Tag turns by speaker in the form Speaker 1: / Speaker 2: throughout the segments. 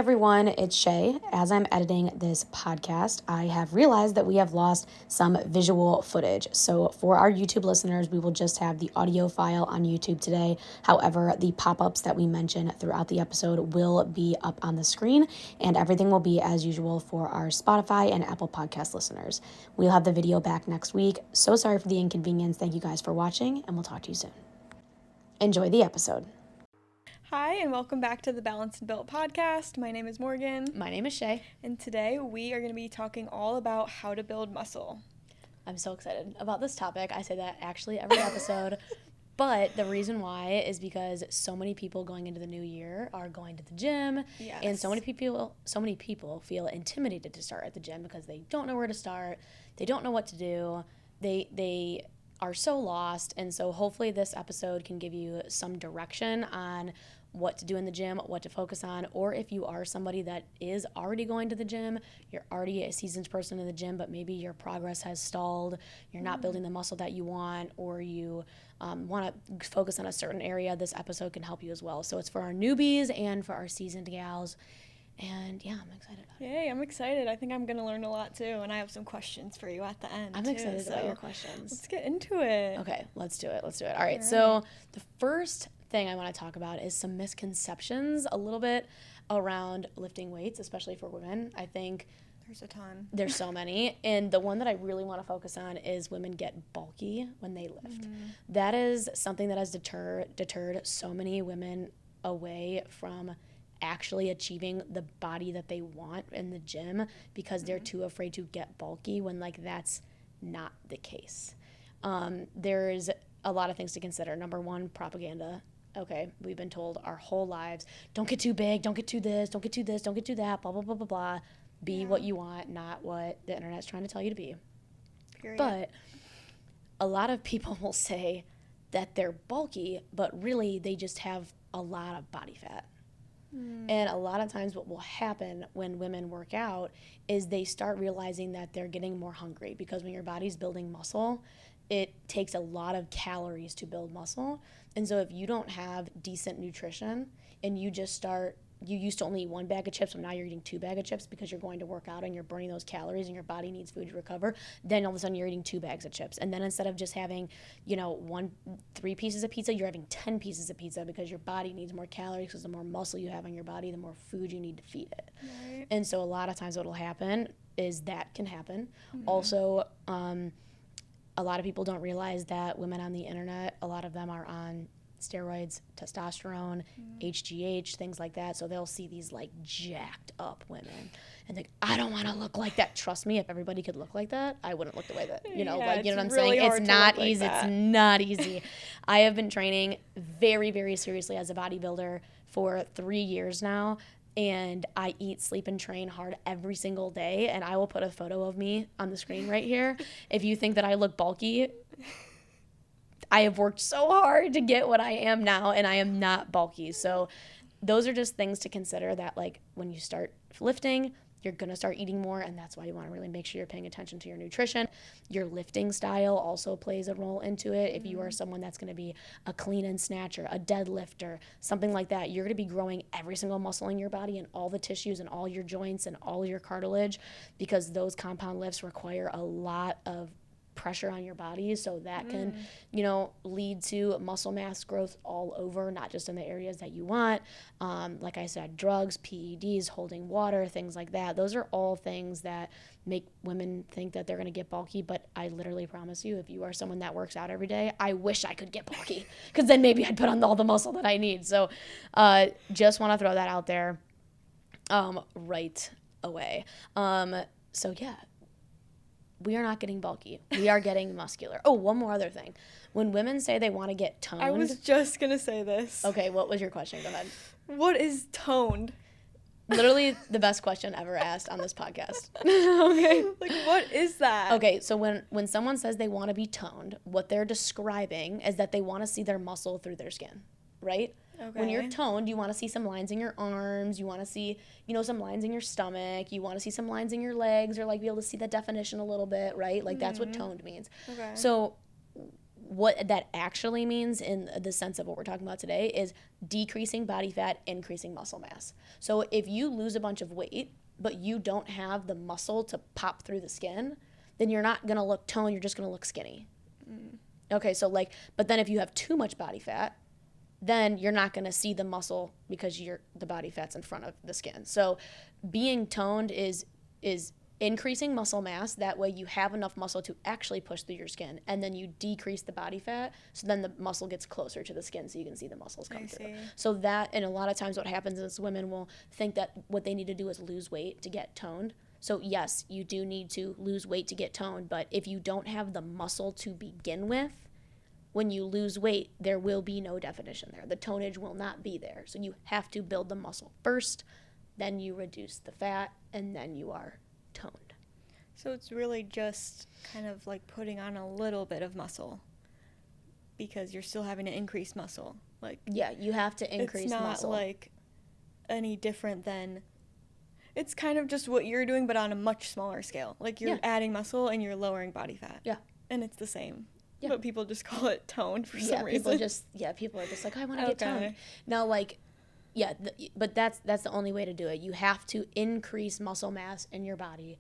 Speaker 1: everyone, it's Shay. As I'm editing this podcast, I have realized that we have lost some visual footage. So for our YouTube listeners, we will just have the audio file on YouTube today. However, the pop-ups that we mention throughout the episode will be up on the screen, and everything will be as usual for our Spotify and Apple Podcast listeners. We'll have the video back next week. So sorry for the inconvenience. Thank you guys for watching, and we'll talk to you soon. Enjoy the episode.
Speaker 2: Hi, and welcome back to the Balanced and Built podcast. My name is Morgan.
Speaker 1: My name is Shay.
Speaker 2: And today we are going to be talking all about how to build muscle.
Speaker 1: I'm so excited about this topic. I say that actually every episode. But the reason why is because so many people going into the new year are going to the gym.
Speaker 2: Yes.
Speaker 1: And so many people feel intimidated to start at the gym because they don't know where to start. They don't know what to do. They are so lost. And so hopefully this episode can give you some direction on what to do in the gym, what to focus on, or if you are somebody that is already going to the gym, you're already a seasoned person in the gym, but maybe your progress has stalled, you're not building the muscle that you want, or you want to focus on a certain area, this episode can help you as well. So it's for our newbies and for our seasoned gals. And yeah, I'm excited about it.
Speaker 2: Yay, I'm excited. I think I'm going to learn a lot too, and I have some questions for you at the end.
Speaker 1: I'm excited about your questions.
Speaker 2: Let's get into it.
Speaker 1: Okay, let's do it. All right, so the first thing I want to talk about is some misconceptions a little bit around lifting weights, especially for women. I think
Speaker 2: there's a ton.
Speaker 1: There's so many. And the one that I really want to focus on is women get bulky when they lift. That is something that has deterred so many women away from actually achieving the body that they want in the gym because they're too afraid to get bulky when that's not the case. There's a lot of things to consider. Number one, propaganda. Okay, we've been told our whole lives, don't get too big, don't get too this, don't get too this, don't get too that, blah, blah, blah, blah, blah. Be what you want, not what the internet's trying to tell you to be.
Speaker 2: Period.
Speaker 1: But a lot of people will say that they're bulky, but really they just have a lot of body fat. And a lot of times what will happen when women work out is they start realizing that they're getting more hungry because when your body's building muscle, it takes a lot of calories to build muscle. And so if you don't have decent nutrition and you used to only eat one bag of chips, but now you're eating 2 bags of chips because you're going to work out and you're burning those calories and your body needs food to recover, then all of a sudden you're eating 2 bags of chips. And then instead of just having, 3 pieces of pizza, you're having 10 pieces of pizza because your body needs more calories because the more muscle you have on your body, the more food you need to feed it.
Speaker 2: Right.
Speaker 1: And so a lot of times what will happen is that can happen. Also, a lot of people don't realize that women on the internet, a lot of them are on steroids, testosterone, HGH, things like that. So they'll see these jacked up women and think, I don't want to look like that. Trust me, if everybody could look like that, I wouldn't look the way that, you know what I'm
Speaker 2: really
Speaker 1: saying? It's not easy.
Speaker 2: Like
Speaker 1: it's not easy. I have been training very, very seriously as a bodybuilder for 3 years now. And I eat, sleep, and train hard every single day. And I will put a photo of me on the screen right here. If you think that I look bulky, I have worked so hard to get what I am now, and I am not bulky. So those are just things to consider that, when you start lifting, you're going to start eating more, and that's why you want to really make sure you're paying attention to your nutrition. Your lifting style also plays a role into it. If you are someone that's going to be a clean and snatcher, a deadlifter, something like that, you're going to be growing every single muscle in your body and all the tissues and all your joints and all your cartilage because those compound lifts require a lot of pressure on your body, so that can lead to muscle mass growth all over, not just in the areas that you want. Like I said, drugs, PEDs, holding water, things like that, those are all things that make women think that they're going to get bulky. But I literally promise you, if you are someone that works out every day, I wish I could get bulky because then maybe I'd put on all the muscle that I need. So just want to throw that out there right away. So yeah, we are not getting bulky. We are getting muscular. Oh, one more other thing. When women say they want to get toned.
Speaker 2: I was just going to say this.
Speaker 1: Okay, what was your question? Go ahead.
Speaker 2: What is toned?
Speaker 1: Literally the best question ever asked on this podcast.
Speaker 2: Okay. What is that?
Speaker 1: Okay, so when someone says they want to be toned, what they're describing is that they want to see their muscle through their skin, right?
Speaker 2: Okay.
Speaker 1: When you're toned, you want to see some lines in your arms, you want to see, some lines in your stomach, you want to see some lines in your legs, or be able to see the definition a little bit, right? That's what toned means.
Speaker 2: Okay.
Speaker 1: So what that actually means in the sense of what we're talking about today is decreasing body fat, increasing muscle mass. So if you lose a bunch of weight, but you don't have the muscle to pop through the skin, then you're not going to look toned, you're just going to look skinny. Okay, so like, but then if you have too much body fat, then you're not going to see the muscle because the body fat's in front of the skin. So being toned is increasing muscle mass. That way you have enough muscle to actually push through your skin, and then you decrease the body fat, so then the muscle gets closer to the skin so you can see the muscles come through. So that, and a lot of times what happens is women will think that what they need to do is lose weight to get toned. So yes, you do need to lose weight to get toned, but if you don't have the muscle to begin with, when you lose weight, there will be no definition there. The tonnage will not be there. So you have to build the muscle first, then you reduce the fat, and then you are toned.
Speaker 2: So it's really just kind of like putting on a little bit of muscle because you're still having to increase muscle. Like,
Speaker 1: yeah, you have to increase muscle.
Speaker 2: It's not like any different than, it's kind of just what you're doing but on a much smaller scale. Like you're adding muscle and you're lowering body fat.
Speaker 1: Yeah.
Speaker 2: And it's the same.
Speaker 1: Yeah.
Speaker 2: But people just call it toned for some reason.
Speaker 1: People are just like, I want to get toned. Now, like, yeah, but that's the only way to do it. You have to increase muscle mass in your body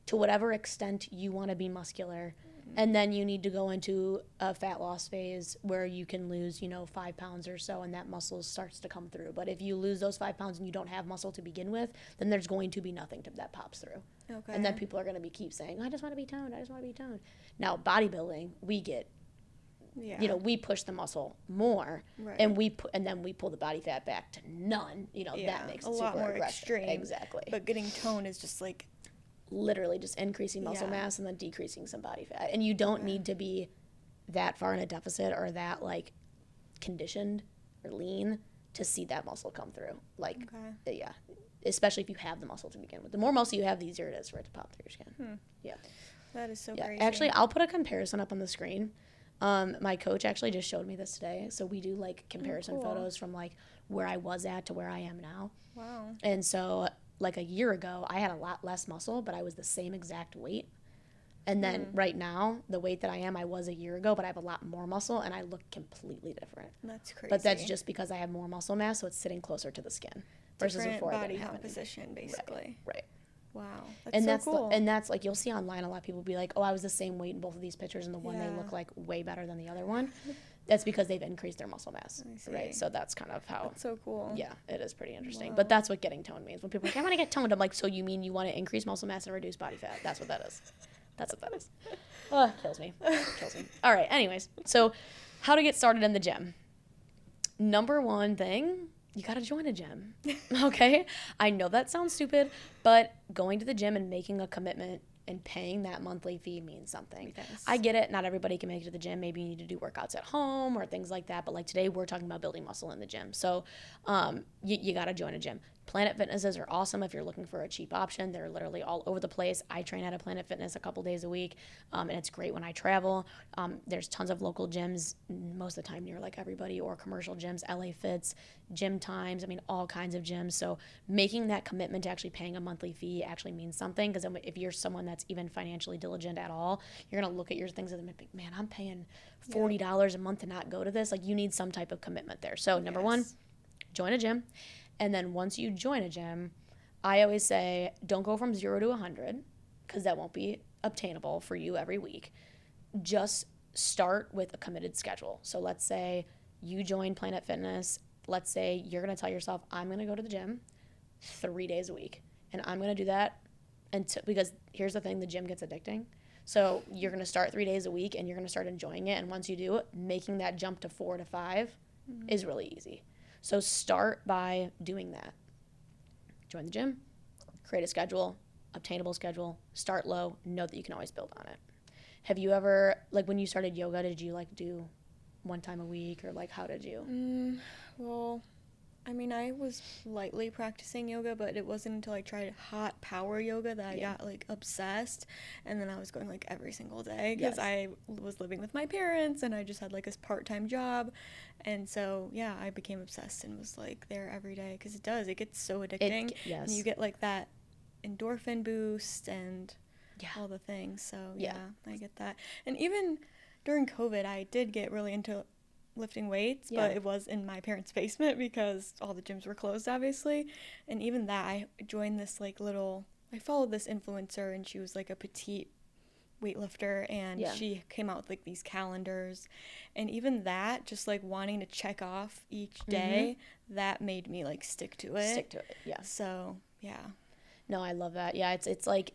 Speaker 1: to whatever extent you want to be muscular. And then you need to go into a fat loss phase where you can lose, 5 pounds or so, and that muscle starts to come through. But if you lose those 5 pounds and you don't have muscle to begin with, then there's going to be nothing that pops through. Okay. And then people are going to keep saying, I just want to be toned. I just want to be toned. Now, bodybuilding, we get, we push the muscle more, right, and then we pull the body fat back to none. That makes it super
Speaker 2: lot more
Speaker 1: aggressive.
Speaker 2: Extreme.
Speaker 1: Exactly.
Speaker 2: But getting toned is just like
Speaker 1: literally just increasing muscle mass and then decreasing some body fat. And you don't need to be that far in a deficit or that like conditioned or lean to see that muscle come through. Like, yeah, especially if you have the muscle to begin with. The more muscle you have, the easier it is for it to pop through your skin. Yeah.
Speaker 2: That is so crazy.
Speaker 1: Actually, I'll put a comparison up on the screen. My coach actually just showed me this today. So we do like comparison photos from like where I was at to where I am now.
Speaker 2: Wow.
Speaker 1: And so like a year ago, I had a lot less muscle, but I was the same exact weight. And then right now, the weight that I was a year ago, but I have a lot more muscle and I look completely different.
Speaker 2: That's crazy.
Speaker 1: But that's just because I have more muscle mass, so it's sitting closer to the skin. Versus
Speaker 2: different
Speaker 1: before
Speaker 2: body
Speaker 1: I didn't have
Speaker 2: composition, basically.
Speaker 1: Right.
Speaker 2: Wow.
Speaker 1: That's
Speaker 2: so cool.
Speaker 1: And that's like, you'll see online a lot of people be like, oh, I was the same weight in both of these pictures, and the one they look like way better than the other one. That's because they've increased their muscle mass, right? So that's kind of how.
Speaker 2: That's so cool.
Speaker 1: Yeah, it is pretty interesting. Wow. But that's what getting toned means. When people are like, I want to get toned, I'm like, so you mean you want to increase muscle mass and reduce body fat? That's what that is. That's what that is. Oh, kills me. All right, anyways. So how to get started in the gym. Number one thing, you got to join a gym, okay? I know that sounds stupid, but going to the gym and making a commitment and paying that monthly fee means something. Yes. I get it. Not everybody can make it to the gym. Maybe you need to do workouts at home or things like that. But like today, we're talking about building muscle in the gym. So you got to join a gym. Planet Fitnesses are awesome if you're looking for a cheap option. They're literally all over the place. I train at a Planet Fitness a couple days a week, and it's great when I travel. There's tons of local gyms most of the time near like everybody, or commercial gyms, LA Fits, Gym Times. I mean, all kinds of gyms. So making that commitment to actually paying a monthly fee actually means something, because if you're someone that's even financially diligent at all, you're going to look at your things and think, man, I'm paying $40 a month to not go to this. Like, you need some type of commitment there. So number one, join a gym. And then once you join a gym, I always say don't go from 0 to 100, because that won't be obtainable for you every week. Just start with a committed schedule. So let's say you join Planet Fitness. Let's say you're going to tell yourself, I'm going to go to the gym 3 days a week. And I'm going to do that because here's the thing, the gym gets addicting. So you're going to start 3 days a week and you're going to start enjoying it. And once you do it, making that jump to 4 to 5 is really easy. So start by doing that. Join the gym, create a schedule, obtainable schedule, start low, know that you can always build on it. Have you ever, like when you started yoga, did you like do one time a week, or like how did you?
Speaker 2: Well, I mean, I was lightly practicing yoga, but it wasn't until I tried hot power yoga that I got like obsessed. And then I was going like every single day because I was living with my parents and I just had like a part-time job. And so, yeah, I became obsessed and was like there every day, because it gets so addicting. And you get like that endorphin boost and all the things. So, yeah, I get that. And even during COVID, I did get really into lifting weights, but it was in my parents' basement because all the gyms were closed, obviously. And even that, I joined this like little, I followed this influencer, and she was like a petite weightlifter, and she came out with like these calendars, and even that, just like wanting to check off each day, that made me like stick to it.
Speaker 1: Yeah.
Speaker 2: So yeah.
Speaker 1: No, I love that. Yeah, it's like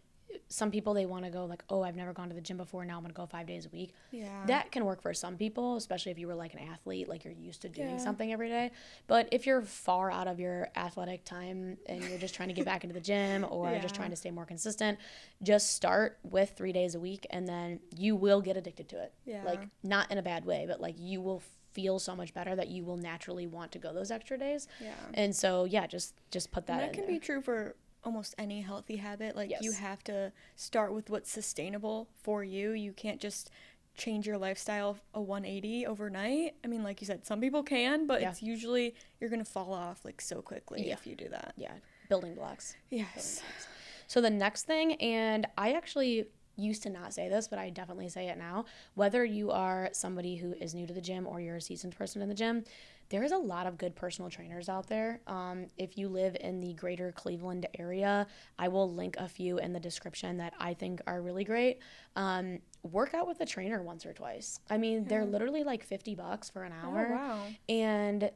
Speaker 1: some people, they want to go like, oh, I've never gone to the gym before, now I'm gonna go 5 days a week.
Speaker 2: Yeah,
Speaker 1: that can work for some people, especially if you were like an athlete, like you're used to doing something every day. But if you're far out of your athletic time and you're just trying to get back into the gym or just trying to stay more consistent, just start with 3 days a week, and then you will get addicted to it. Like, not in a bad way, but like you will feel so much better that you will naturally want to go those extra days. And so just put that in.
Speaker 2: That can be true for almost any healthy habit. Like, you have to start with what's sustainable for you. You can't just change your lifestyle a 180 overnight. I mean, like you said, some people can, but it's usually, you're gonna fall off like so quickly if you do that.
Speaker 1: Building blocks.
Speaker 2: Yes.
Speaker 1: So the next thing, and I actually used to not say this, but I definitely say it now, whether you are somebody who is new to the gym or you're a seasoned person in the gym, there is a lot of good personal trainers out there. If you live in the greater Cleveland area, I will link a few in the description that I think are really great. Work out with a trainer once or twice. I mean, they're literally like $50 for an hour.
Speaker 2: Oh, wow.
Speaker 1: And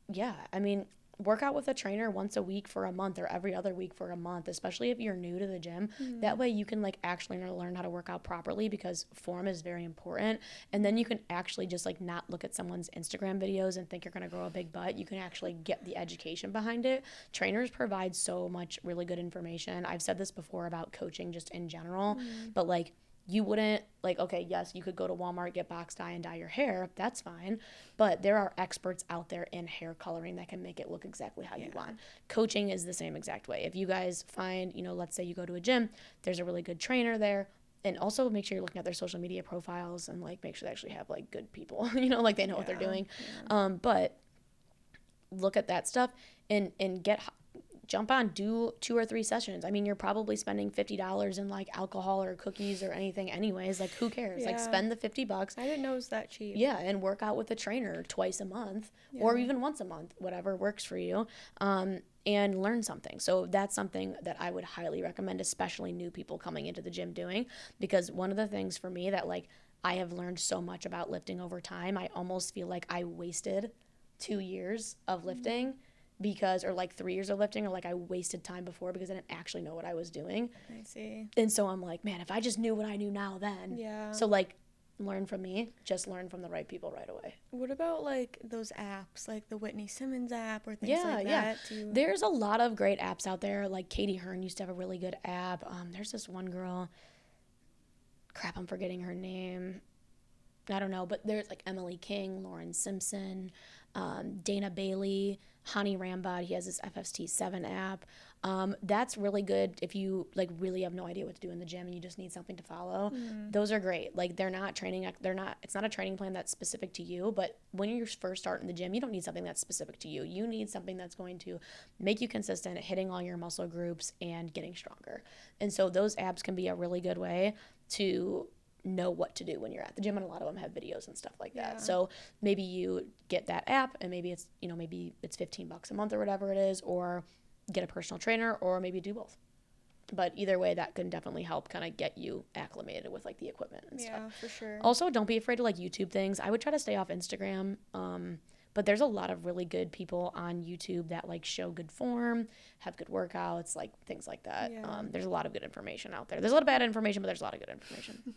Speaker 1: yeah, I mean, work out with a trainer once a week for a month or every other week for a month, especially if you're new to the gym. That way you can like actually learn how to work out properly, because form is very important. And then you can actually just like not look at someone's Instagram videos and think you're going to grow a big butt. You can actually get the education behind it. Trainers provide so much really good information. I've said this before about coaching just in general, but like, you wouldn't, like, okay, yes, you could go to Walmart, get box dye, and dye your hair. That's fine. But there are experts out there in hair coloring that can make it look exactly how you want. Coaching is the same exact way. If you guys find, let's say you go to a gym, there's a really good trainer there. And also make sure you're looking at their social media profiles and, like, make sure they actually have, like, good people, like they know what they're doing. But look at that stuff and jump on, do 2 or 3 sessions. I mean, you're probably spending $50 in like alcohol or cookies or anything anyways. Like, who cares? Like, spend the $50.
Speaker 2: I didn't know it was that cheap.
Speaker 1: Yeah, and work out with a trainer twice a month or even once a month, whatever works for you, and learn something. So that's something that I would highly recommend, especially new people coming into the gym doing, because one of the things for me that like I have learned so much about lifting over time, I almost feel like I wasted 2 years of lifting because, or like 3 years of lifting, or like I wasted time before because I didn't actually know what I was doing.
Speaker 2: I see.
Speaker 1: And so I'm like, man, if I just knew what I knew now then.
Speaker 2: Yeah.
Speaker 1: So like, learn from me, just learn from the right people right away.
Speaker 2: What about like those apps, like the Whitney Simmons app or things like that?
Speaker 1: There's a lot of great apps out there. Like Katie Hearn used to have a really good app. There's this one girl, crap, I'm forgetting her name. I don't know, but there's like Emily King, Lauren Simpson, Dana Bailey, Hani Rambod. He has this FST7 app. That's really good if you like really have no idea what to do in the gym and you just need something to follow. Those are great. Like, it's not a training plan that's specific to you, but when you're first starting the gym, you don't need something that's specific to you. You need something that's going to make you consistent at hitting all your muscle groups and getting stronger. And so those apps can be a really good way to know what to do when you're at the gym, and a lot of them have videos and stuff like that. So maybe you get that app, and maybe it's maybe it's $15 a month or whatever it is, or get a personal trainer, or maybe do both. But either way, that can definitely help kind of get you acclimated with like the equipment and stuff.
Speaker 2: Yeah, for sure.
Speaker 1: Also, don't be afraid to like YouTube things. I would try to stay off Instagram, but there's a lot of really good people on YouTube that like show good form, have good workouts, like things like that. There's a lot of good information out there. There's a lot of bad information, but there's a lot of good information.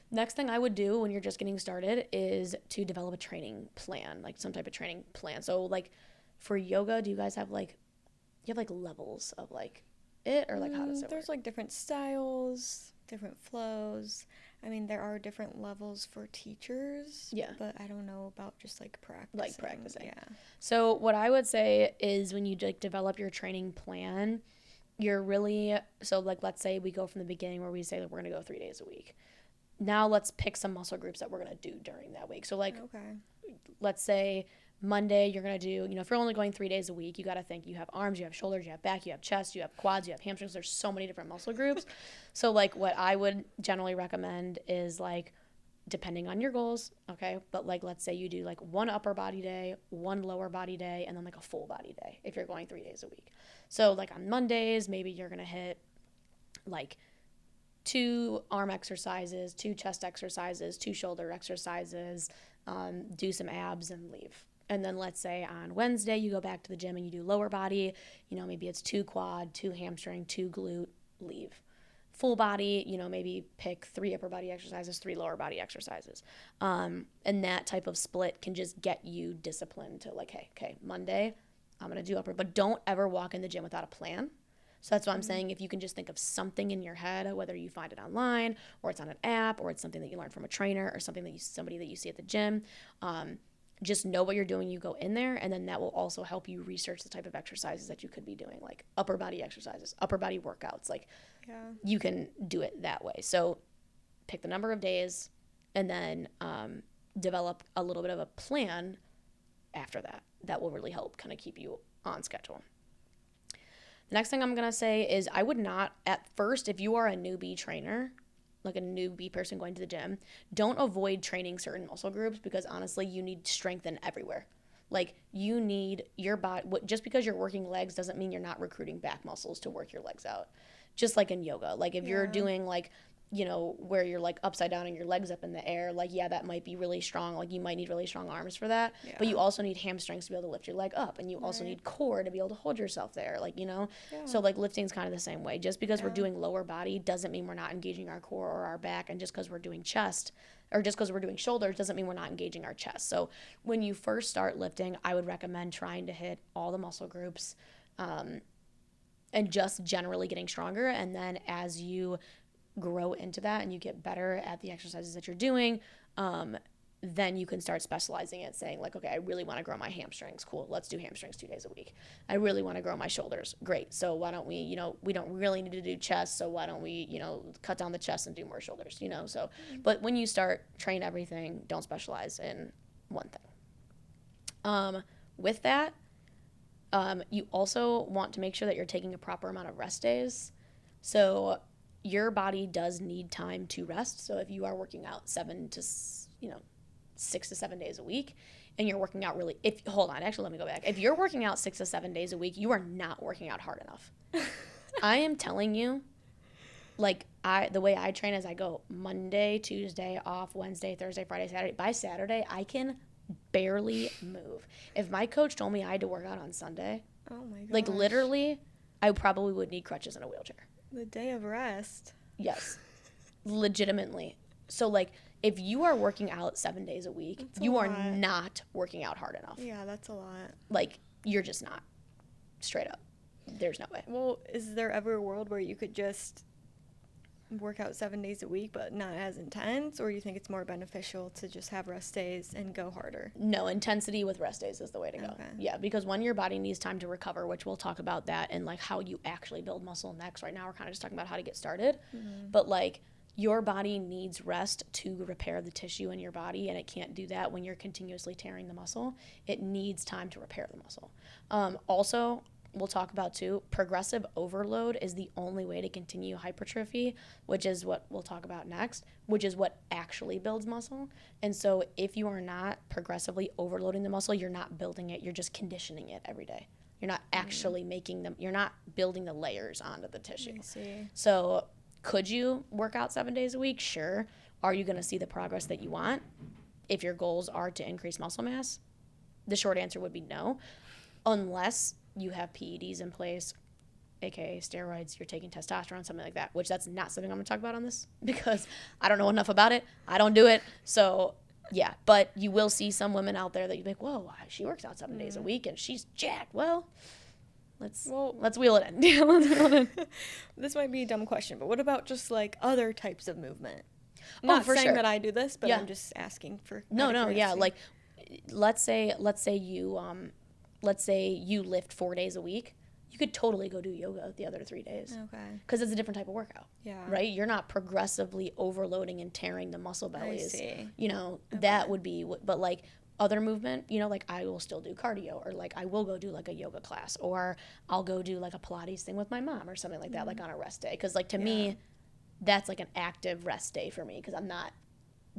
Speaker 1: Next thing I would do when you're just getting started is to develop a training plan, like some type of training plan. So like for yoga, do you guys have like, levels of like it, or like how does it
Speaker 2: There's
Speaker 1: work?
Speaker 2: like different styles, different flows. I mean, there are different levels for teachers.
Speaker 1: Yeah.
Speaker 2: But I don't know about just like practicing.
Speaker 1: Like practicing.
Speaker 2: Yeah.
Speaker 1: So what I would say is when you like develop your training plan, you're really, so like let's say we go from the beginning where we say that we're going to go 3 days a week. Now let's pick some muscle groups that we're going to do during that week. So like, let's say Monday you're going to do, if you're only going 3 days a week, you got to think you have arms, you have shoulders, you have back, you have chest, you have quads, you have hamstrings. There's so many different muscle groups. So like what I would generally recommend is like depending on your goals, okay? But like, let's say you do like one upper body day, one lower body day, and then like a full body day if you're going 3 days a week. So like on Mondays, maybe you're going to hit like 2 arm exercises, 2 chest exercises, 2 shoulder exercises, do some abs and leave. And then let's say on Wednesday, you go back to the gym and you do lower body, maybe it's 2 quad, 2 hamstring, 2 glute, leave. Full body, maybe pick 3 upper body exercises, 3 lower body exercises. And that type of split can just get you disciplined to like, hey, okay, Monday, I'm going to do upper, but don't ever walk in the gym without a plan. So that's why I'm saying if you can just think of something in your head, whether you find it online or it's on an app or it's something that you learned from a trainer or somebody that you see at the gym, just know what you're doing. You go in there, and then that will also help you research the type of exercises that you could be doing, like upper body exercises, upper body workouts. Like you can do it that way. So pick the number of days and then develop a little bit of a plan after that. That will really help kind of keep you on schedule. The next thing I'm going to say is I would not, at first, if you are a newbie trainer, like a newbie person going to the gym, don't avoid training certain muscle groups because honestly, you need strength in everywhere. Like you need your body, just because you're working legs doesn't mean you're not recruiting back muscles to work your legs out. Just like in yoga, like if you're doing like, where you're like upside down and your legs up in the air, like, yeah, that might be really strong. Like you might need really strong arms for that, but you also need hamstrings to be able to lift your leg up, and you also need core to be able to hold yourself there. Like, so like lifting is kind of the same way. Just because we're doing lower body doesn't mean we're not engaging our core or our back. And just because we're doing chest or just because we're doing shoulders doesn't mean we're not engaging our chest. So when you first start lifting, I would recommend trying to hit all the muscle groups, and just generally getting stronger. And then as you grow into that and you get better at the exercises that you're doing, then you can start specializing it, saying like, okay, I really want to grow my hamstrings. Cool, let's do hamstrings 2 days a week. I really want to grow my shoulders. Great. So why don't we, we don't really need to do chest, so why don't we, cut down the chest and do more shoulders, so. But when you start, train everything, don't specialize in one thing. With that, you also want to make sure that you're taking a proper amount of rest days. So your body does need time to rest. So if you are working out 6 to 7 days a week and you're working out let me go back. If you're working out 6 to 7 days a week, you are not working out hard enough. I am telling you, like the way I train is I go Monday, Tuesday off, Wednesday, Thursday, Friday, Saturday. By Saturday, I can barely move. If my coach told me I had to work out on Sunday, oh my gosh, like literally, I probably would need crutches and a wheelchair.
Speaker 2: The day of rest.
Speaker 1: Yes. Legitimately. So, like, if you are working out 7 days a week, you are not working out hard enough.
Speaker 2: Yeah, that's a lot.
Speaker 1: Like, you're just not. Straight up. There's no way.
Speaker 2: Well, is there ever a world where you could just work out 7 days a week but not as intense, or you think it's more beneficial to just have rest days and go harder?
Speaker 1: No, intensity with rest days is the way to go. Yeah, because when your body needs time to recover, which we'll talk about that and like how you actually build muscle next. Right now we're kind of just talking about how to get started, but like your body needs rest to repair the tissue in your body, and it can't do that when you're continuously tearing the muscle. It needs time to repair the muscle. Also, we'll talk about too, progressive overload is the only way to continue hypertrophy, which is what we'll talk about next, which is what actually builds muscle. And so if you are not progressively overloading the muscle, you're not building it, you're just conditioning it every day. You're not actually making them, you're not building the layers onto the tissue.
Speaker 2: I see.
Speaker 1: So could you work out 7 days a week? Sure. Are you going to see the progress that you want? If your goals are to increase muscle mass, the short answer would be no, unless you have PEDs in place, aka steroids, you're taking testosterone, something like that, which that's not something I'm going to talk about on this because I don't know enough about it. I don't do it. So, yeah, but you will see some women out there that you think, whoa, she works out 7 days a week and she's jacked. Well, let's wheel it in.
Speaker 2: This might be a dumb question, but what about just like other types of movement? I'm not saying that I do this, but I'm just asking for
Speaker 1: like let's say you lift 4 days a week, you could totally go do yoga the other 3 days.
Speaker 2: Okay.
Speaker 1: Because it's a different type of workout.
Speaker 2: Yeah.
Speaker 1: Right? You're not progressively overloading and tearing the muscle bellies.
Speaker 2: I see.
Speaker 1: That would be, but like other movement, like I will still do cardio, or like I will go do like a yoga class, or I'll go do like a Pilates thing with my mom or something like that, like on a rest day. Because like to me, that's like an active rest day for me because I'm not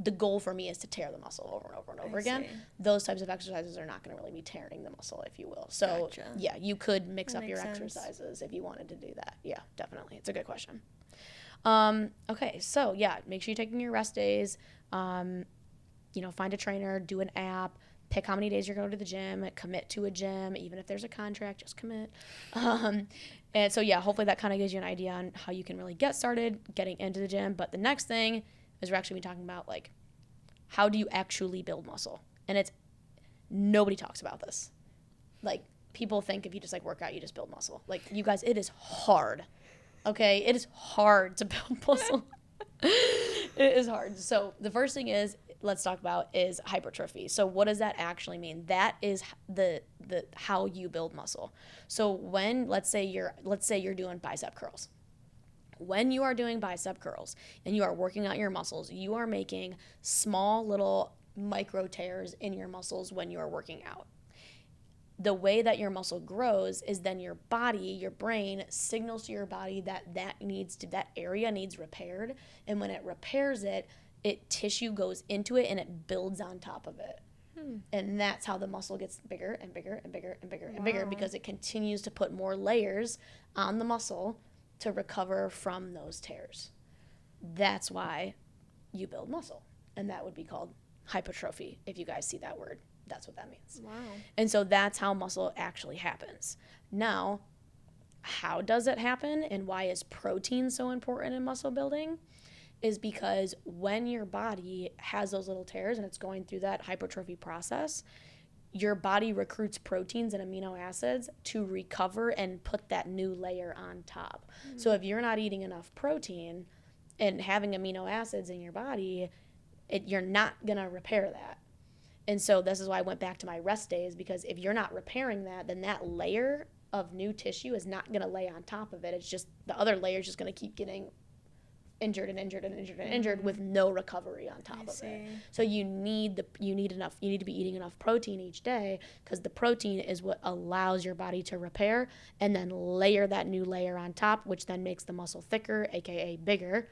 Speaker 1: the goal for me is to tear the muscle over and over and over again. Those types of exercises are not going to really be tearing the muscle, if you will. So,
Speaker 2: Gotcha.
Speaker 1: yeah, you could mix up your
Speaker 2: sense.
Speaker 1: exercises if you wanted to do that. Yeah, definitely. It's a good question. Okay, so, yeah, make sure you're taking your rest days. You know, find a trainer, do an app, pick how many days you're going to the gym, commit to a gym. Even if there's a contract, just commit. And so, yeah, hopefully that kind of gives you an idea on how you can really get started getting into the gym. But the next thing is we're actually talking about, like, how do you actually build muscle? And it's, nobody talks about this. Like, people think if you just, like, work out, you just build muscle. Like, you guys, it is hard. Okay? It is hard to build muscle. It is hard. So the first thing is, let's talk about is hypertrophy. So what does that actually mean? That is the how you build muscle. So when let's say you're doing bicep curls. When you are doing bicep curls and you are working out your muscles, you are making small little micro tears in your muscles when you are working out. The way that your muscle grows is then your body, your brain signals to your body that that area needs repaired, and when it repairs it, tissue goes into it and it builds on top of it. And that's how the muscle gets bigger and bigger and bigger and bigger and bigger, because it continues to put more layers on the muscle to recover from those tears. That's why you build muscle, and that would be called hypertrophy. If you guys see that word, that's what that means.
Speaker 2: Wow.
Speaker 1: And so that's how muscle actually happens. Now, how does it happen and why is protein so important in muscle building? Is because when your body has those little tears and it's going through that hypertrophy process, your body recruits proteins and amino acids to recover and put that new layer on top. So if you're not eating enough protein and having amino acids in your body, you're not going to repair that. And so this is why I went back to my rest days, because if you're not repairing that, then that layer of new tissue is not going to lay on top of it. It's just the other layer is just going to keep getting injured and injured and injured and injured with no recovery on top of it. So you need to be eating enough protein each day, because the protein is what allows your body to repair and then layer that new layer on top, which then makes the muscle thicker, aka bigger.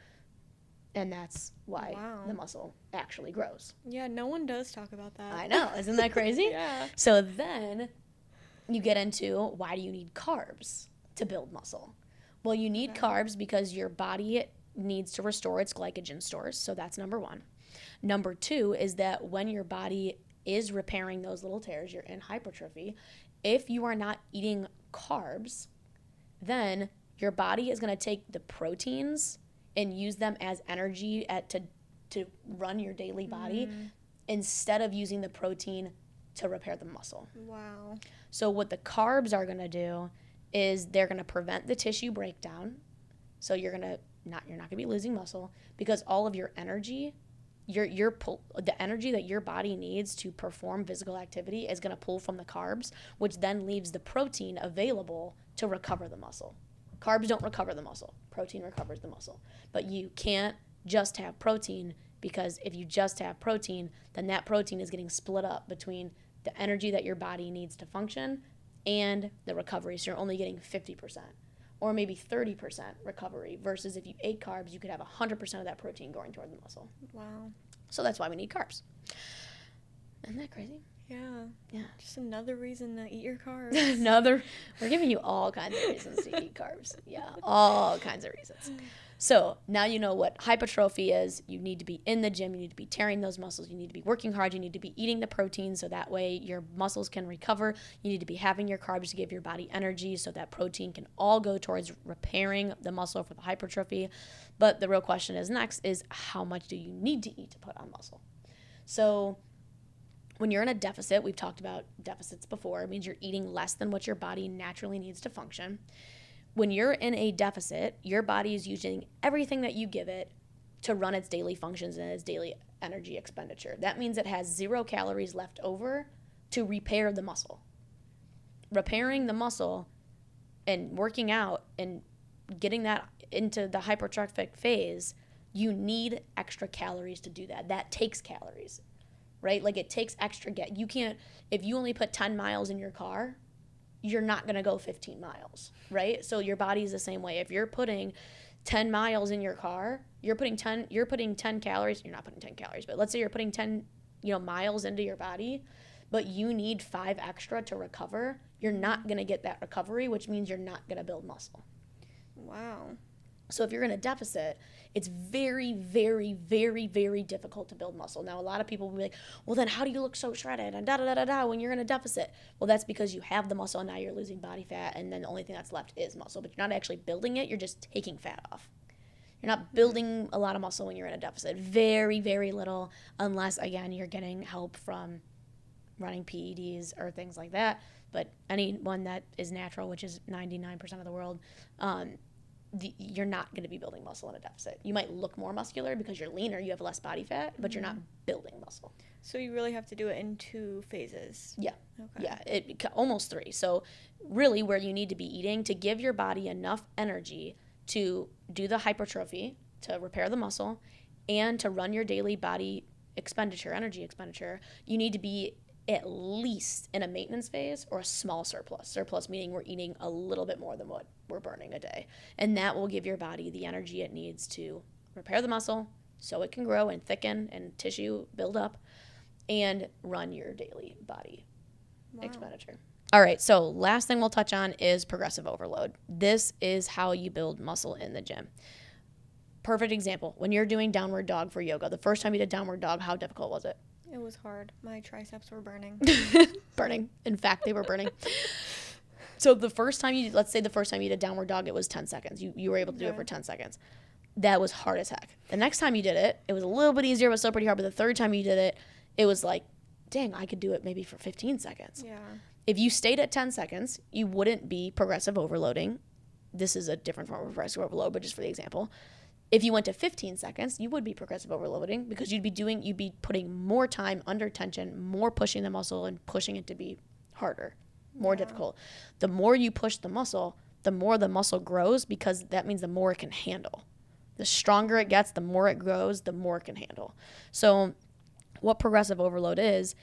Speaker 1: And that's why the muscle actually grows.
Speaker 2: Yeah, no one does talk about that.
Speaker 1: I know. Isn't that crazy?
Speaker 2: Yeah.
Speaker 1: So then you get into, why do you need carbs to build muscle? Well, you need carbs because your body needs to restore its glycogen stores. So that's number one. Number two is that when your body is repairing those little tears, you're in hypertrophy. If you are not eating carbs, then your body is going to take the proteins and use them as energy to run your daily body instead of using the protein to repair the muscle.
Speaker 2: Wow.
Speaker 1: So what the carbs are going to do is they're going to prevent the tissue breakdown. So you're not going to be losing muscle, because all of your energy, the energy that your body needs to perform physical activity is going to pull from the carbs, which then leaves the protein available to recover the muscle. Carbs don't recover the muscle. Protein recovers the muscle. But you can't just have protein, because if you just have protein, then that protein is getting split up between the energy that your body needs to function and the recovery. So you're only getting 50% or maybe 30% recovery, versus if you ate carbs, you could have 100% of that protein going toward the muscle.
Speaker 2: Wow.
Speaker 1: So that's why we need carbs. Isn't that crazy?
Speaker 2: Yeah. Just another reason to eat your carbs.
Speaker 1: We're giving you all kinds of reasons to eat carbs. Yeah, all kinds of reasons. So now you know what hypertrophy is. You need to be in the gym. You need to be tearing those muscles. You need to be working hard. You need to be eating the protein so that way your muscles can recover. You need to be having your carbs to give your body energy so that protein can all go towards repairing the muscle for the hypertrophy. But the real question is next is, how much do you need to eat to put on muscle? So when you're in a deficit, we've talked about deficits before, it means you're eating less than what your body naturally needs to function. When you're in a deficit, your body is using everything that you give it to run its daily functions and its daily energy expenditure. That means it has 0 calories left over to repair the muscle. Repairing the muscle and working out and getting that into the hypertrophic phase, you need extra calories to do that. That takes calories. Right? Like, it takes extra you can't, if you only put 10 miles in your car, you're not going to go 15 miles, right? So your body is the same way. If you're putting 10 miles in your car, you're putting 10 calories. You're not putting 10 calories, but let's say you're putting 10, miles into your body, but you need 5 extra to recover. You're not going to get that recovery, which means you're not going to build muscle.
Speaker 2: Wow.
Speaker 1: So if you're in a deficit, it's very, very, very, very difficult to build muscle. Now, a lot of people will be like, well, then how do you look so shredded and da-da-da-da-da when you're in a deficit? Well, that's because you have the muscle and now you're losing body fat, and then the only thing that's left is muscle. But you're not actually building it. You're just taking fat off. You're not building a lot of muscle when you're in a deficit. Very, very little, unless, again, you're getting help from running PEDs or things like that. But anyone that is natural, which is 99% of the world, you're not going to be building muscle in a deficit. You might look more muscular because you're leaner, you have less body fat, but you're not building muscle.
Speaker 2: So you really have to do it in 2 phases.
Speaker 1: Yeah.
Speaker 2: Okay.
Speaker 1: Yeah, almost 3. So really where you need to be eating to give your body enough energy to do the hypertrophy, to repair the muscle, and to run your daily body energy expenditure, you need to be at least in a maintenance phase or a small surplus. Surplus meaning we're eating a little bit more than what we're burning a day. And that will give your body the energy it needs to repair the muscle so it can grow and thicken and tissue build up and run your daily body expenditure. All right, so last thing we'll touch on is progressive overload. This is how you build muscle in the gym. Perfect example. When you're doing downward dog for yoga, the first time you did downward dog, how difficult was it?
Speaker 2: It was hard. My triceps were burning.
Speaker 1: Burning. In fact, they were burning. So let's say the first time you did downward dog, it was 10 seconds. You were able to do it for 10 seconds. That was hard as heck. The next time you did it, it was a little bit easier, but still pretty hard. But the third time you did it, it was like, dang, I could do it maybe for 15 seconds.
Speaker 2: Yeah.
Speaker 1: If you stayed at 10 seconds, you wouldn't be progressive overloading. This is a different form of progressive overload, but just for the example. If you went to 15 seconds, you would be progressive overloading because you'd be putting more time under tension, more pushing the muscle and pushing it to be harder, more difficult. The more you push the muscle, the more the muscle grows because that means the more it can handle. The stronger it gets, the more it grows, the more it can handle. So what progressive overload is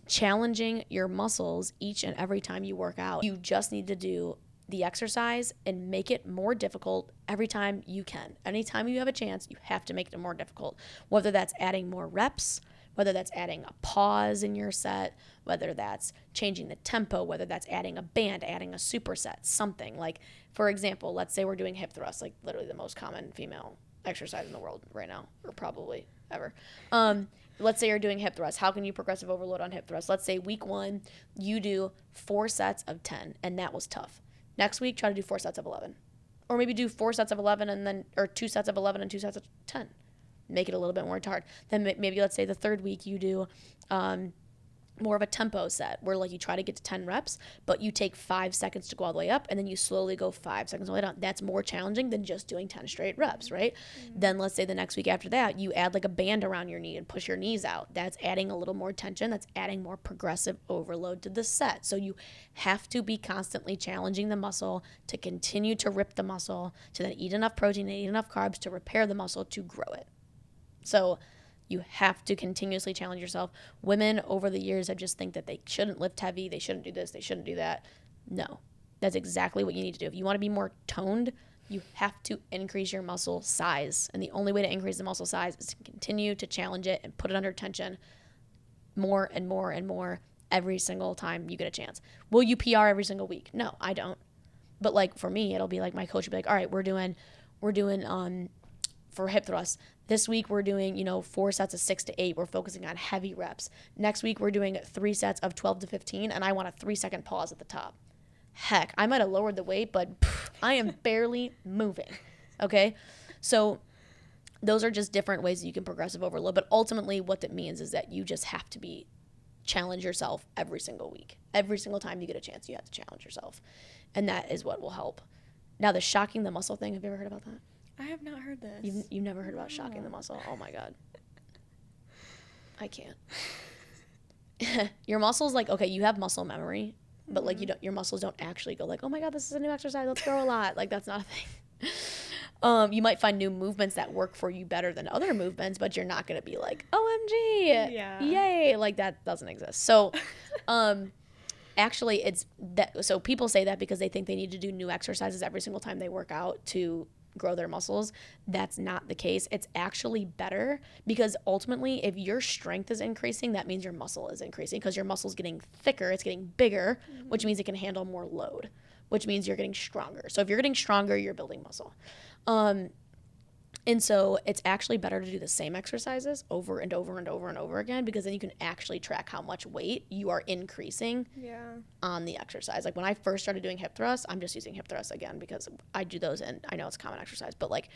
Speaker 1: challenging your muscles each and every time you work out. You just need to do the exercise and make it more difficult every time you can. Anytime you have a chance, you have to make it more difficult. Whether that's adding more reps, whether that's adding a pause in your set, whether that's changing the tempo, whether that's adding a band, adding a superset, something. Like, for example, let's say we're doing hip thrusts, like literally the most common female exercise in the world right now, or probably ever. Let's say you're doing hip thrusts. How can you progressive overload on hip thrusts? Let's say week 1, you do 4 sets of 10, and that was tough. Next week, try to do 4 sets of 11. Or maybe do 4 sets of 11 or 2 sets of 11 and 2 sets of 10. Make it a little bit more hard. Then maybe let's say the third week you do more of a tempo set where like you try to get to 10 reps, but you take 5 seconds to go all the way up and then you slowly go 5 seconds all the way down. That's more challenging than just doing 10 straight reps, right? Mm-hmm. Then let's say the next week after that, you add like a band around your knee and push your knees out. That's adding a little more tension. That's adding more progressive overload to the set. So you have to be constantly challenging the muscle to continue to rip the muscle, to then eat enough protein and eat enough carbs to repair the muscle to grow it. So you have to continuously challenge yourself. Women over the years have just think that they shouldn't lift heavy, they shouldn't do this, they shouldn't do that. No, that's exactly what you need to do. If you want to be more toned, you have to increase your muscle size. And the only way to increase the muscle size is to continue to challenge it and put it under tension more and more and more every single time you get a chance. Will you PR every single week? No, I don't. But like for me, it'll be like my coach will be like, all right, we're doing for hip thrusts. This week we're doing, 4 sets of 6 to 8. We're focusing on heavy reps. Next week we're doing 3 sets of 12 to 15, and I want a 3-second pause at the top. Heck, I might have lowered the weight, but I am barely moving, okay? So those are just different ways that you can progressive overload, but ultimately what that means is that you just have to challenge yourself every single week. Every single time you get a chance, you have to challenge yourself, and that is what will help. Now, the shocking the muscle thing, have you ever heard about that?
Speaker 2: I have not heard this.
Speaker 1: You've never heard about shocking the muscle? Oh my God. I can't. Your muscles, like, okay, you have muscle memory, but like your muscles don't actually go like, oh my God, this is a new exercise, let's grow a lot. Like, that's not a thing. You might find new movements that work for you better than other movements, but you're not going to be like, OMG, yay. Like, that doesn't exist. So, actually, it's that. So people say that because they think they need to do new exercises every single time they work out to grow their muscles. That's not the case. It's actually better because ultimately if your strength is increasing, that means your muscle is increasing because your muscle is getting thicker, it's getting bigger, which means it can handle more load, which means you're getting stronger. So if you're getting stronger, you're building muscle. And so it's actually better to do the same exercises over and over and over and over again because then you can actually track how much weight you are increasing on the exercise. Like when I first started doing hip thrusts, I'm just using hip thrusts again because I do those and I know it's a common exercise, but like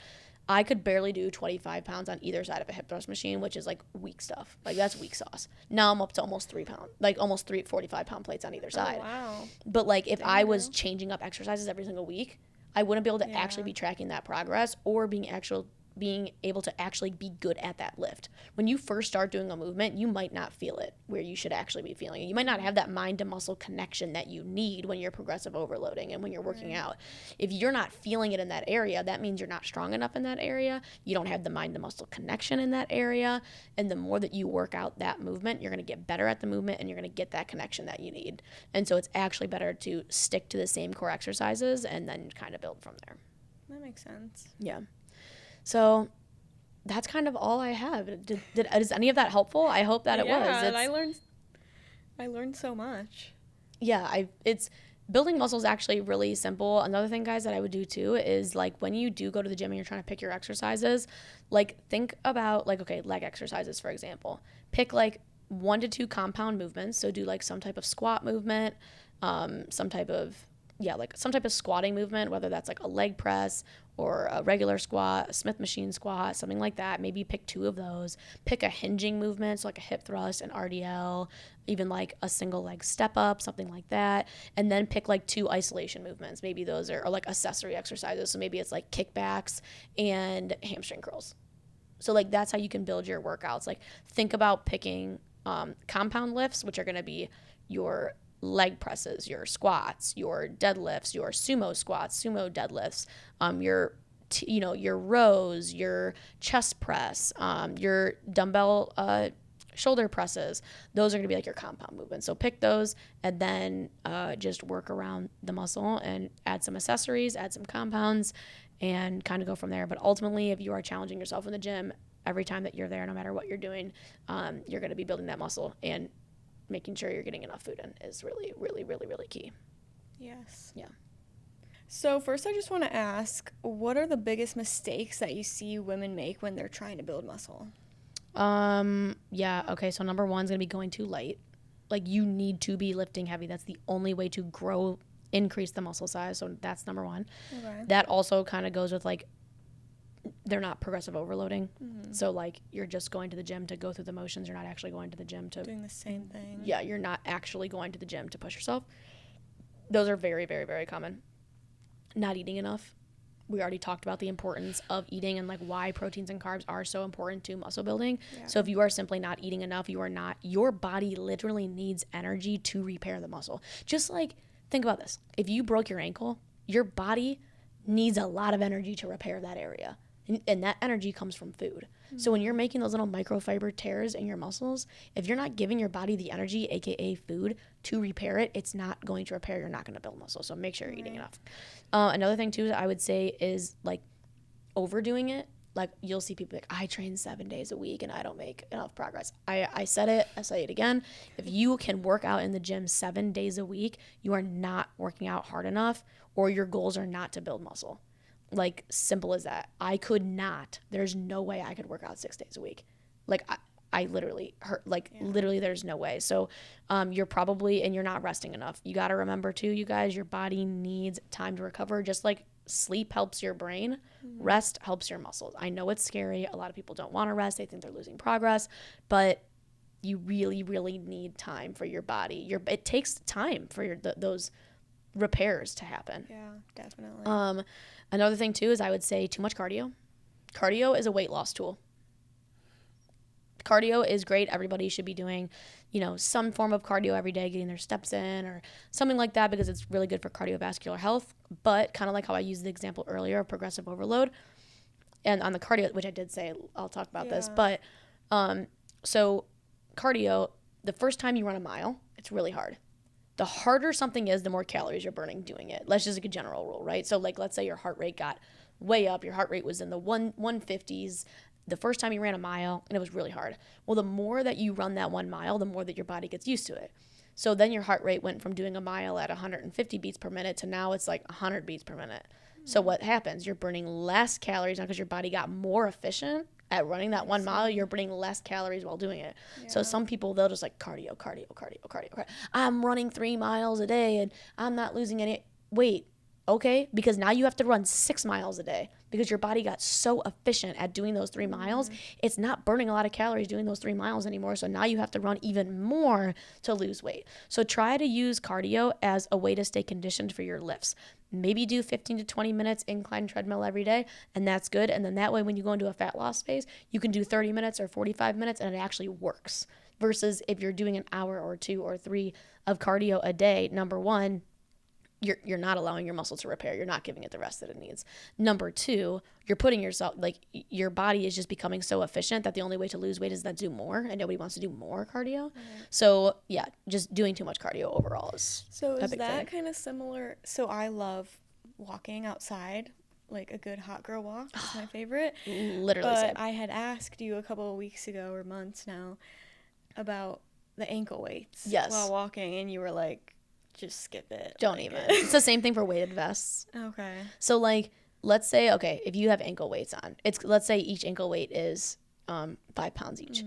Speaker 1: I could barely do 25 pounds on either side of a hip thrust machine, which is like weak stuff. Like that's weak sauce. Now I'm up to almost 3 pounds, like almost 45-pound plates on either side.
Speaker 2: Oh, wow.
Speaker 1: But like if I was changing up exercises every single week, I wouldn't be able to actually be tracking that progress or being able to actually be good at that lift. When you first start doing a movement, you might not feel it where you should actually be feeling it. You might not have that mind to muscle connection that you need when you're progressive overloading and when you're working out. If you're not feeling it in that area, that means you're not strong enough in that area. You don't have the mind to muscle connection in that area. And the more that you work out that movement, you're going to get better at the movement and you're going to get that connection that you need. And so it's actually better to stick to the same core exercises and then kind of build from there.
Speaker 2: That makes sense.
Speaker 1: Yeah. So that's kind of all I have. Is any of that helpful? I hope that it was.
Speaker 2: Yeah, I learned so much.
Speaker 1: Yeah, it's building muscle is actually really simple. Another thing, guys, that I would do too is like when you do go to the gym and you're trying to pick your exercises, like think about like, okay, leg exercises, for example. Pick like 1 to 2 compound movements. So do like some type of squat movement, some type of squatting movement, whether that's like a leg press or a regular squat, a Smith machine squat, something like that. Maybe pick 2 of those. Pick a hinging movement, so like a hip thrust, an RDL, even like a single leg step up, something like that. And then pick like 2 isolation movements. Maybe those are like accessory exercises. So maybe it's like kickbacks and hamstring curls. So like that's how you can build your workouts. Like think about picking compound lifts, which are going to be your leg presses, your squats, your deadlifts, your sumo squats, sumo deadlifts, your rows, your chest press, your dumbbell shoulder presses. Those are going to be like your compound movements. So pick those and then just work around the muscle and add some accessories, add some compounds, and kind of go from there. But ultimately, if you are challenging yourself in the gym, every time that you're there, no matter what you're doing, you're going to be building that muscle, and making sure you're getting enough food in is really, really, really, really key.
Speaker 2: Yes.
Speaker 1: Yeah.
Speaker 2: So first I just want to ask, what are the biggest mistakes that you see women make when they're trying to build muscle?
Speaker 1: Okay, so number 1 is going to be going too light. Like you need to be lifting heavy. That's the only way to increase the muscle size. So that's number 1.
Speaker 2: Okay.
Speaker 1: That also kind of goes with like they're not progressive overloading.
Speaker 2: Mm-hmm.
Speaker 1: So like you're just going to the gym to go through the motions. You're not actually going to the gym to
Speaker 2: doing the same thing.
Speaker 1: Yeah, you're not actually going to the gym to push yourself. Those are very, very, very common. Not eating enough. We already talked about the importance of eating and like why proteins and carbs are so important to muscle building. Yeah. So if you are simply not eating enough, your body literally needs energy to repair the muscle. Just like think about this. If you broke your ankle, your body needs a lot of energy to repair that area. And that energy comes from food. Mm-hmm. So when you're making those little microfiber tears in your muscles, if you're not giving your body the energy, aka food, to repair it, it's not going to repair. You're not going to build muscle. So make sure you're eating enough. Another thing too, I would say is like overdoing it. Like you'll see people like, I train 7 days a week and I don't make enough progress. I said it, I say it again. If you can work out in the gym 7 days a week, you are not working out hard enough, or your goals are not to build muscle. Like simple as that. I could not. There's no way I could work out 6 days a week. Like I literally hurt. Like literally, there's no way. So you're not resting enough. You got to remember too, you guys, your body needs time to recover. Just like sleep helps your brain, rest helps your muscles. I know it's scary. A lot of people don't want to rest. They think they're losing progress, but you really, really need time for your body. It takes time for those repairs to happen.
Speaker 2: Yeah, definitely.
Speaker 1: Another thing too is I would say too much cardio. Cardio is a weight loss tool. Cardio is great. Everybody should be doing, some form of cardio every day, getting their steps in or something like that, because it's really good for cardiovascular health. But kind of like how I used the example earlier of progressive overload, and on the cardio, which I did say I'll talk about this, but so cardio, the first time you run a mile, it's really hard. The harder something is, the more calories you're burning doing it. Let's just like a general rule, right? So like let's say your heart rate got way up. Your heart rate was in the 150s the first time you ran a mile, and it was really hard. Well, the more that you run that 1 mile, the more that your body gets used to it. So then your heart rate went from doing a mile at 150 beats per minute to now it's like 100 beats per minute. So what happens? You're burning less calories now because your body got more efficient at running that 1 mile. You're burning less calories while doing it. Yeah. So some people, they'll just like cardio. I'm running 3 miles a day and I'm not losing any. Wait, okay, because now you have to run 6 miles a day because your body got so efficient at doing those 3 miles. It's not burning a lot of calories doing those 3 miles anymore. So now you have to run even more to lose weight. So try to use cardio as a way to stay conditioned for your lifts. Maybe do 15 to 20 minutes incline treadmill every day, and that's good. And then that way, when you go into a fat loss phase, you can do 30 minutes or 45 minutes, and it actually works. Versus if you're doing an hour or 2 or 3 of cardio a day, number one, you're not allowing your muscle to repair. You're not giving it the rest that it needs. Number two, you're putting yourself, like, your body is just becoming so efficient that the only way to lose weight is to do more, and nobody wants to do more cardio. So yeah, just doing too much cardio overall is
Speaker 2: so is that kind of similar? So I love walking outside, like a good hot girl walk is my favorite.
Speaker 1: Literally.
Speaker 2: But
Speaker 1: same.
Speaker 2: I had asked you a couple of weeks ago or months now about the ankle weights while walking, and you were like, just skip it.
Speaker 1: Don't even. It's the same thing for weighted vests.
Speaker 2: Okay.
Speaker 1: So like, let's say, okay, if you have ankle weights on, let's say each ankle weight is 5 pounds each.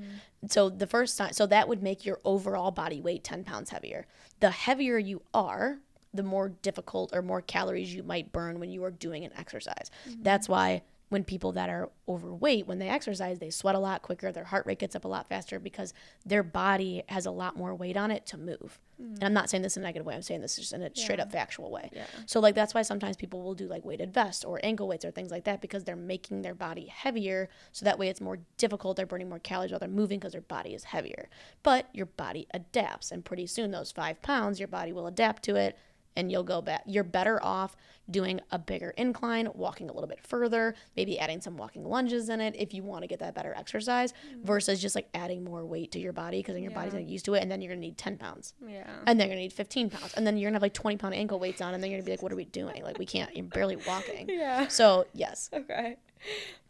Speaker 1: So the first time, so that would make your overall body weight 10 pounds heavier. The heavier you are, the more difficult or more calories you might burn when you are doing an exercise. That's why when people that are overweight, when they exercise, they sweat a lot quicker, their heart rate gets up a lot faster because their body has a lot more weight on it to move. And I'm not saying this in a negative way. I'm saying this just in a straight up factual way. Yeah. So like, that's why sometimes people will do like weighted vests or ankle weights or things like that, because they're making their body heavier. So that way it's more difficult. They're burning more calories while they're moving because their body is heavier. But your body adapts, and pretty soon those 5 pounds, your body will adapt to it, and you'll go back. You're better off doing a bigger incline, walking a little bit further, maybe adding some walking lunges in it if you want to get that better exercise, versus just like adding more weight to your body, because then your body's going to get used to it, and then you're going to need 10 pounds. Yeah. And then you're going to need 15 pounds. And then you're going to have like 20-pound ankle weights on, and then you're going to be like, what are we doing? Like, we can't, you're barely walking. Yeah. So, yes.
Speaker 2: Okay.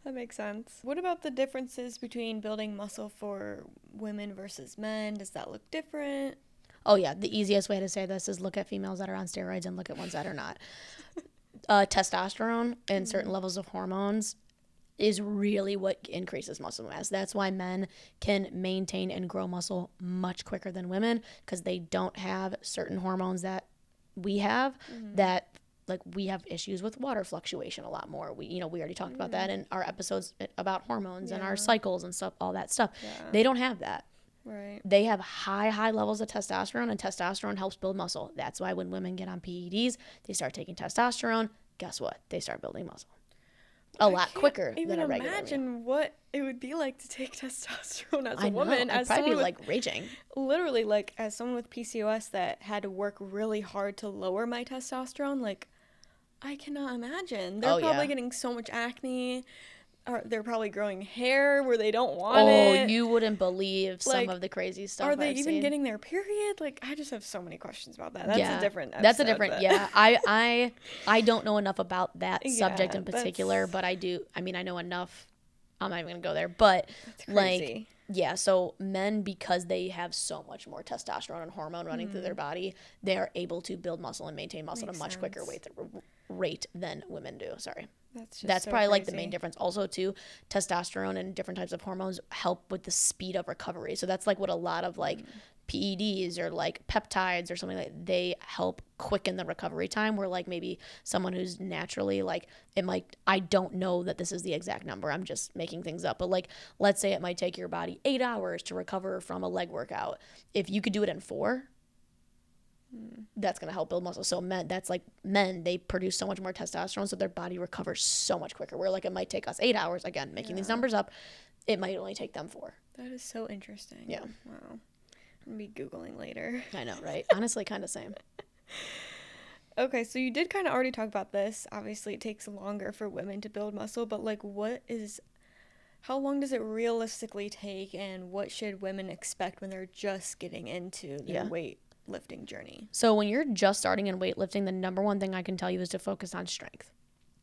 Speaker 2: That makes sense. What about the differences between building muscle for women versus men? Does that look different?
Speaker 1: Oh, yeah. The easiest way to say this is look at females that are on steroids and look at ones that are not. Testosterone and certain levels of hormones is really what increases muscle mass. That's why men can maintain and grow muscle much quicker than women, because they don't have certain hormones that we have, that like we have issues with water fluctuation a lot more. We already talked about that in our episodes about hormones and our cycles and stuff, all that stuff. Yeah. They don't have that.
Speaker 2: Right.
Speaker 1: They have high levels of testosterone, and testosterone helps build muscle. That's why when women get on PEDs, they start taking testosterone. Guess what? They start building muscle a lot quicker than a regular. I can't
Speaker 2: imagine what it would be like to take testosterone as a woman.
Speaker 1: I'd probably be like raging.
Speaker 2: Literally, like as someone with PCOS that had to work really hard to lower my testosterone, like I cannot imagine. They're probably getting so much acne. Or they're probably growing hair where they don't want it.
Speaker 1: Oh, you wouldn't believe some of the crazy stuff
Speaker 2: Are they
Speaker 1: I've
Speaker 2: even
Speaker 1: seen.
Speaker 2: Getting their period? Like, I just have so many questions about that. That's a different episode.
Speaker 1: That's a different, I don't know enough about that subject in particular, but I do. I mean, I know enough. I'm not even going to go there. But, like, yeah, so men, because they have so much more testosterone and hormone running through their body, they are able to build muscle and maintain muscle at a much quicker rate than women do. Sorry. That's probably like the main difference. Also, too, testosterone and different types of hormones help with the speed of recovery. So that's like what a lot of like PEDs or like peptides or something like they help quicken the recovery time. Where like maybe someone who's naturally like it might, I don't know that this is the exact number, I'm just making things up, but like let's say it might take your body 8 hours to recover from a leg workout. If you could do it in 4, that's going to help build muscle. So men, they produce so much more testosterone, so their body recovers so much quicker. Where like it might take us 8 hours, again, making these numbers up, it might only take them 4.
Speaker 2: That is so interesting. Yeah. Wow. I'm going to be Googling later.
Speaker 1: I know, right? Honestly, kind of same.
Speaker 2: Okay, so you did kind of already talk about this. Obviously, it takes longer for women to build muscle, but like how long does it realistically take, and what should women expect when they're just getting into their weightlifting journey?
Speaker 1: So when you're just starting in weightlifting, the number one thing I can tell you is to focus on strength.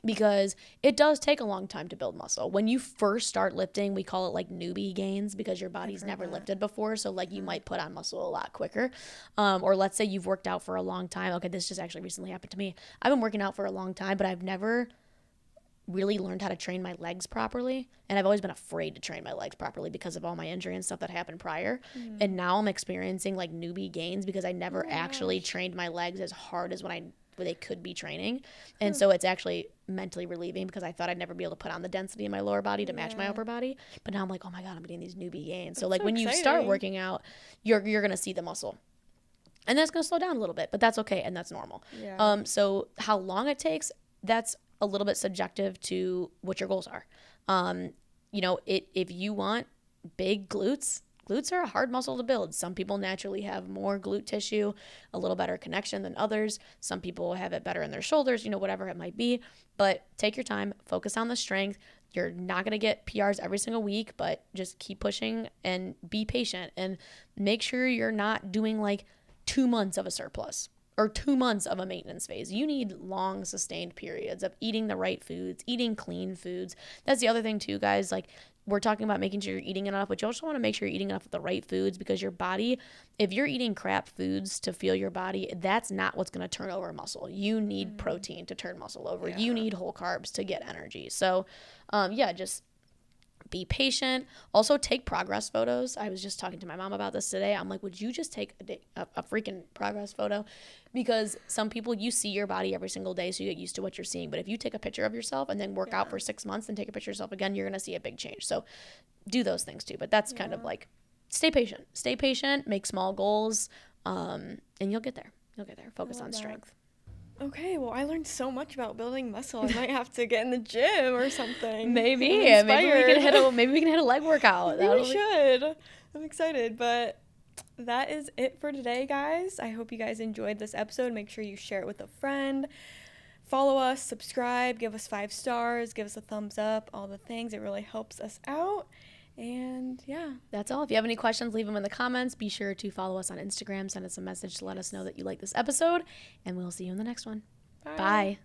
Speaker 1: because it does take a long time to build muscle. When you first start lifting, we call it like newbie gains because your body's never lifted before. So like you might put on muscle a lot quicker. Or let's say you've worked out for a long time. Okay, this just actually recently happened to me. I've been working out for a long time, but I've never really learned how to train my legs properly. And I've always been afraid to train my legs properly because of all my injury and stuff that happened prior. And now I'm experiencing like newbie gains because I never actually trained my legs as hard as where they could be training. And so it's actually mentally relieving because I thought I'd never be able to put on the density in my lower body to match my upper body. But now I'm like, oh my God, I'm getting these newbie gains. So like when you start working out, you're going to see the muscle. And that's going to slow down a little bit, but that's okay. And that's normal.
Speaker 2: Yeah.
Speaker 1: So how long it takes, that's a little bit subjective to what your goals are. If you want big glutes are a hard muscle to build. Some people naturally have more glute tissue, a little better connection than others. Some people have it better in their shoulders, whatever it might be. But take your time, focus on the strength. You're not going to get PRs every single week, but just keep pushing and be patient and make sure you're not doing like 2 months of a surplus or 2 months of a maintenance phase. You need long sustained periods of eating the right foods, eating clean foods. That's the other thing too, guys. Like we're talking about making sure you're eating enough, but you also want to make sure you're eating enough of the right foods because your body, if you're eating crap foods to fuel your body, that's not what's going to turn over muscle. You need protein to turn muscle over. Yeah. You need whole carbs to get energy. So, just be patient. Also take progress photos. I was just talking to my mom about this today. I'm like, would you just take a freaking progress photo? Because some people, you see your body every single day, so you get used to what you're seeing. But if you take a picture of yourself and then work out for 6 months and take a picture of yourself again, you're going to see a big change. So do those things too. But that's kind of like, stay patient, make small goals, and you'll get there. Focus on strength.
Speaker 2: Okay, well, I learned so much about building muscle. I might have to get in the gym or something.
Speaker 1: Maybe we can hit a leg workout.
Speaker 2: We should. I'm excited, but that is it for today, guys. I hope you guys enjoyed this episode. Make sure you share it with a friend. Follow us, subscribe, give us 5 stars, give us a thumbs up, all the things. It really helps us out. And yeah,
Speaker 1: that's all. If you have any questions, leave them in the comments. Be sure to follow us on Instagram. Send us a message to let us know that you like this episode. And we'll see you in the next one. Bye.